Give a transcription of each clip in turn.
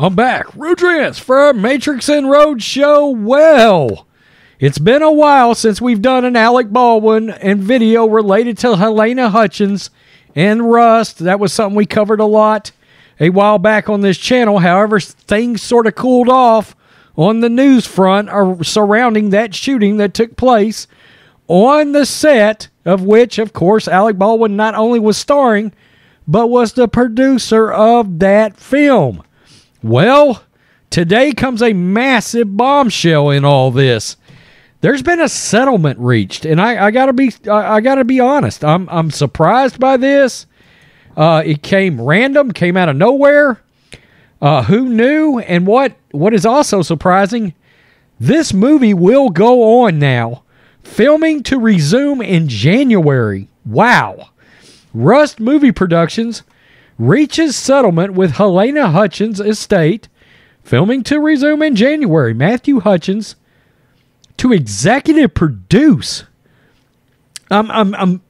I'm back. Rhodes from Matrixx and Rhodes show. Well, it's been a while since we've done an Alec Baldwin and video related to Halyna Hutchins and Rust. That was something we covered a lot a while back on this channel. However, things sort of cooled off on the news front surrounding that shooting that took place on the set, of which, of course, Alec Baldwin not only was starring, but was the producer of that film. Well, today comes a massive bombshell in all this. There's been a settlement reached, and I gotta be honest. I'm surprised by this. It came random, came out of nowhere. Who knew? And what is also surprising, this movie will go on now. Filming to resume in January. Wow. Rust Movie Productions reaches settlement with Halyna Hutchins estate. Filming to resume in January. Matthew Hutchins to executive produce. I'm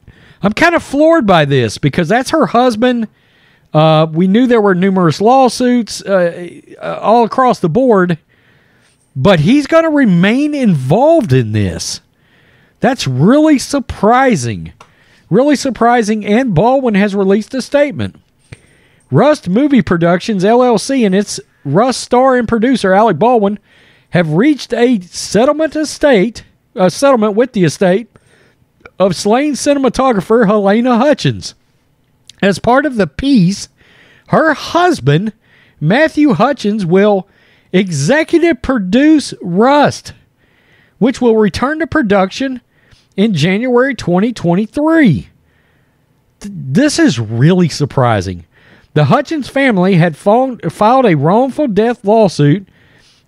kind of floored by this because that's her husband. We knew there were numerous lawsuits all across the board, but he's going to remain involved in this. That's really surprising. Really surprising, and Baldwin has released a statement. Rust Movie Productions, LLC, and its Rust star and producer, Alec Baldwin, have reached a settlement with the estate of slain cinematographer Halyna Hutchins. As part of the peace, her husband, Matthew Hutchins, will executive produce Rust, which will return to production in January 2023. This is really surprising. The Hutchins family had filed a wrongful death lawsuit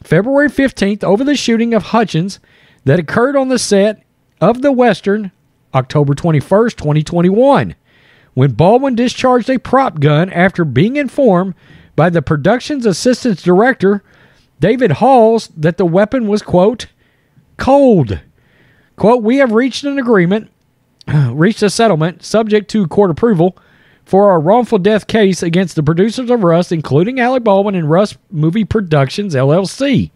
February 15th over the shooting of Hutchins that occurred on the set of the Western October 21st, 2021, when Baldwin discharged a prop gun after being informed by the production's assistant director, David Halls, that the weapon was, quote, cold. Quote, we have reached a settlement subject to court approval for our wrongful death case against the producers of Rust, including Alec Baldwin and Rust Movie Productions, LLC.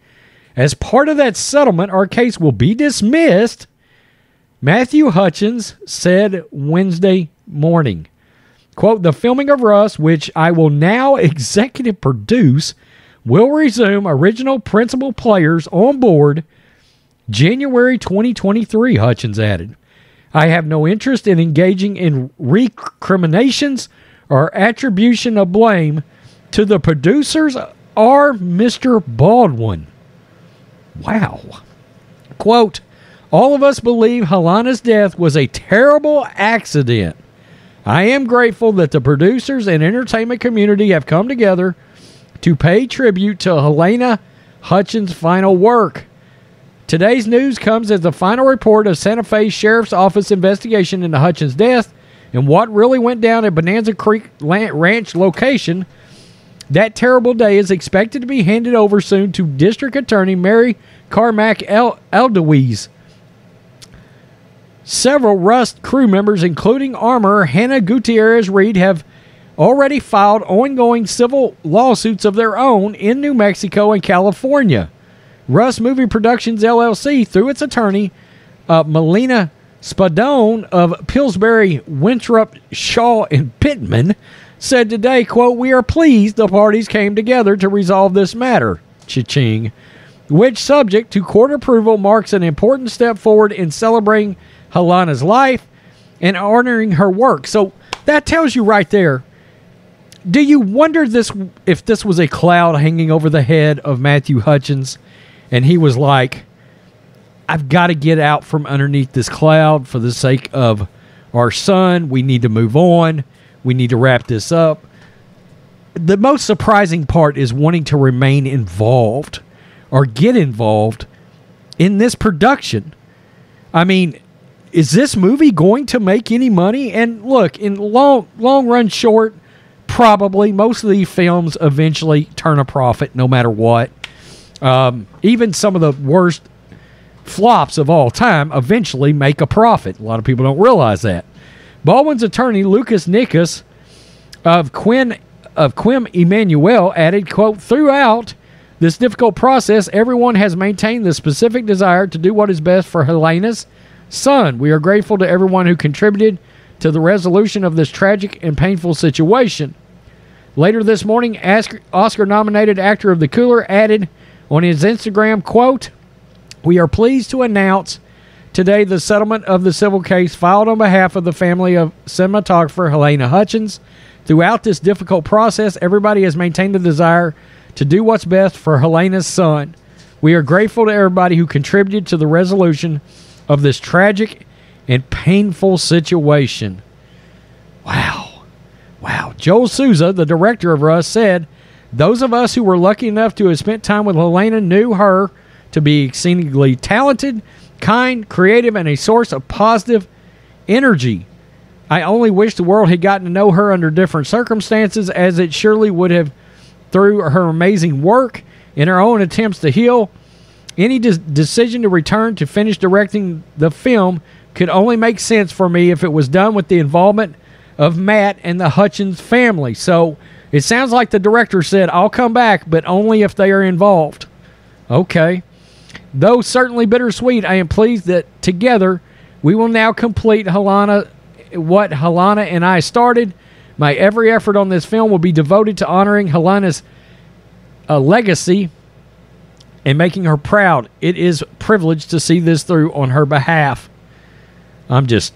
As part of that settlement, our case will be dismissed, Matthew Hutchins said Wednesday morning. Quote, the filming of Rust, which I will now executive produce, will resume original principal players on board January 2023, Hutchins added. I have no interest in engaging in recriminations or attribution of blame to the producers or Mr. Baldwin. Wow. Quote, all of us believe Halyna's death was a terrible accident. I am grateful that the producers and entertainment community have come together to pay tribute to Halyna Hutchins' final work. Today's news comes as the final report of Santa Fe Sheriff's Office investigation into Hutchins' death and what really went down at Bonanza Creek Ranch location. That terrible day is expected to be handed over soon to District Attorney Mary Carmack Eldeweese. Several Rust crew members, including armorer Hannah Gutierrez-Reed, have already filed ongoing civil lawsuits of their own in New Mexico and California. Rust Movie Productions, LLC, through its attorney, Melina Spadone of Pillsbury, Winthrop, Shaw, and Pittman, said today, quote, we are pleased the parties came together to resolve this matter, cha-ching, which, subject to court approval, marks an important step forward in celebrating Halyna's life and honoring her work. So that tells you right there. Do you wonder if this was a cloud hanging over the head of Matthew Hutchins, and he was like, I've got to get out from underneath this cloud for the sake of our son. We need to move on. We need to wrap this up. The most surprising part is wanting to remain involved or get involved in this production. I mean, is this movie going to make any money? And look, in long run short, probably most of these films eventually turn a profit no matter what. Even some of the worst flops of all time eventually make a profit. A lot of people don't realize that. Baldwin's attorney, Lucas Nickus of Quinn of Quim Emanuel added, quote, "Throughout this difficult process, everyone has maintained the specific desire to do what is best for Halyna's son. We are grateful to everyone who contributed to the resolution of this tragic and painful situation." Later this morning, Oscar-nominated actor of The Cooler added on his Instagram, quote, "We are pleased to announce today the settlement of the civil case filed on behalf of the family of cinematographer Halyna Hutchins. Throughout this difficult process, everybody has maintained the desire to do what's best for Halyna's son. We are grateful to everybody who contributed to the resolution of this tragic and painful situation." Wow. Joel Souza, the director of Rust, said, "Those of us who were lucky enough to have spent time with Halyna knew her to be exceedingly talented, kind, creative, and a source of positive energy. I only wish the world had gotten to know her under different circumstances, as it surely would have through her amazing work in her own attempts to heal. Any decision to return to finish directing the film could only make sense for me if it was done with the involvement of Matt and the Hutchins family." So it sounds like the director said, "I'll come back, but only if they are involved." Okay. "Though certainly bittersweet, I am pleased that together we will now complete what Halyna and I started. My every effort on this film will be devoted to honoring Halyna's legacy and making her proud. It is a privilege to see this through on her behalf." I'm just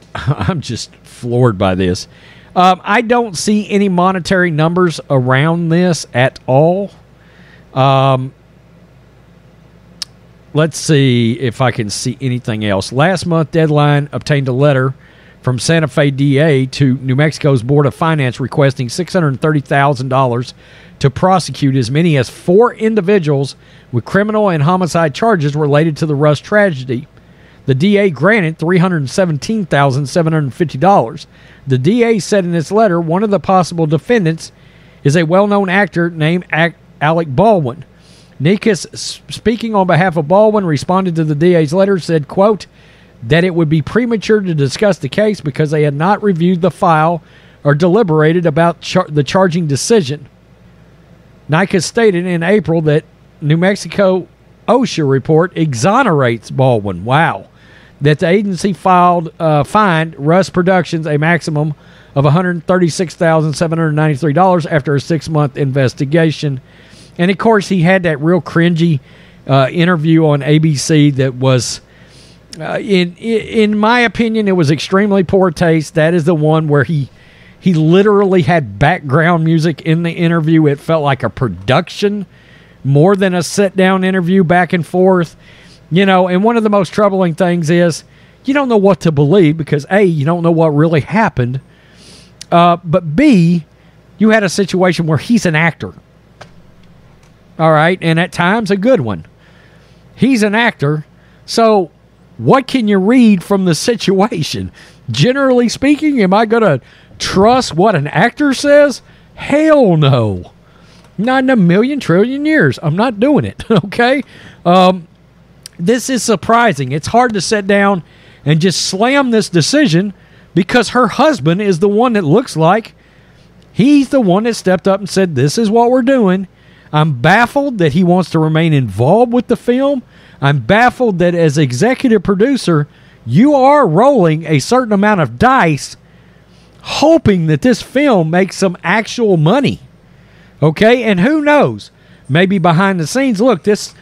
floored by this. I don't see any monetary numbers around this at all. Let's see if I can see anything else. Last month, Deadline obtained a letter from Santa Fe DA to New Mexico's Board of Finance requesting $630,000 to prosecute as many as 4 individuals with criminal and homicide charges related to the Rust tragedy. The DA granted $317,750. The DA said in its letter one of the possible defendants is a well-known actor named Alec Baldwin. Nikas, speaking on behalf of Baldwin, responded to the DA's letter, said, quote, that it would be premature to discuss the case because they had not reviewed the file or deliberated about the charging decision. Nikas stated in April that New Mexico OSHA report exonerates Baldwin. Wow. That the agency fined Rust Productions a maximum of $136,793 after a 6-month investigation. And, of course, he had that real cringy interview on ABC that was, in my opinion, it was extremely poor taste. That is the one where he literally had background music in the interview. It felt like a production more than a sit-down interview back and forth. You know, and one of the most troubling things is you don't know what to believe because, A, you don't know what really happened, but B, you had a situation where he's an actor. All right, and at times a good one. He's an actor, so what can you read from the situation? Generally speaking, am I going to trust what an actor says? Hell no. Not in a million trillion years. I'm not doing it, okay? This is surprising. It's hard to sit down and just slam this decision because her husband is the one that looks like he's the one that stepped up and said, this is what we're doing. I'm baffled that he wants to remain involved with the film. I'm baffled that as executive producer, you are rolling a certain amount of dice hoping that this film makes some actual money. Okay? And who knows? Maybe behind the scenes, look, this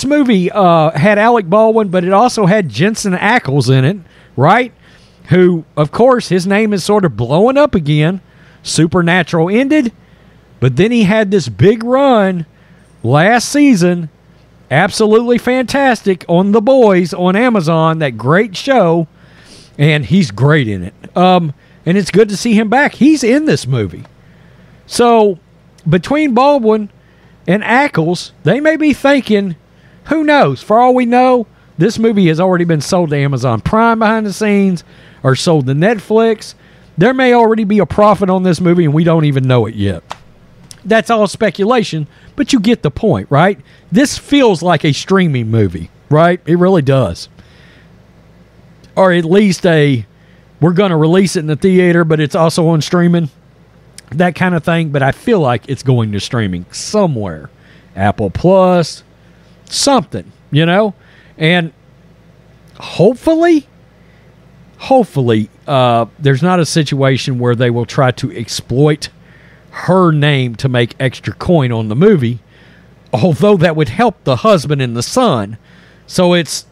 movie had Alec Baldwin, but it also had Jensen Ackles in it, right? Who, of course, his name is sort of blowing up again. Supernatural ended, but then he had this big run last season, absolutely fantastic, on The Boys on Amazon, that great show, and he's great in it. And it's good to see him back. He's in this movie. So, between Baldwin and Ackles, they may be thinking, who knows? For all we know, this movie has already been sold to Amazon Prime behind the scenes or sold to Netflix. There may already be a profit on this movie and we don't even know it yet. That's all speculation, but you get the point, right? This feels like a streaming movie, right? It really does. Or at least we're going to release it in the theater, but it's also on streaming. that kind of thing, but I feel like it's going to streaming somewhere. Apple Plus, something, you know? And hopefully, there's not a situation where they will try to exploit her name to make extra coin on the movie, although that would help the husband and the son. So it's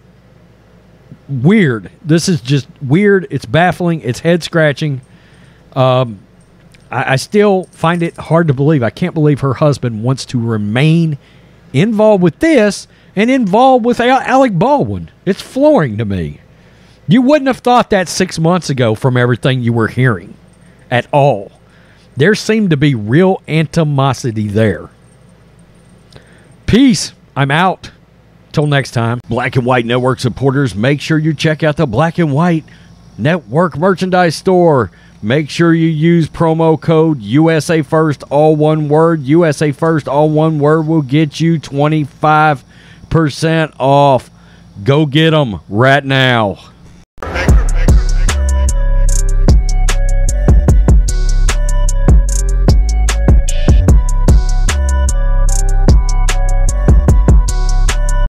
weird. This is just weird. It's baffling. It's head-scratching. I still find it hard to believe. I can't believe her husband wants to remain involved with this and involved with Alec Baldwin. It's flooring to me. You wouldn't have thought that 6 months ago from everything you were hearing at all. There seemed to be real animosity there. Peace. I'm out. Till next time. Black and White Network supporters, make sure you check out the Black and White Network merchandise store. Make sure you use promo code USA First, all one word. USA First, all one word will get you 25% off. Go get them right now.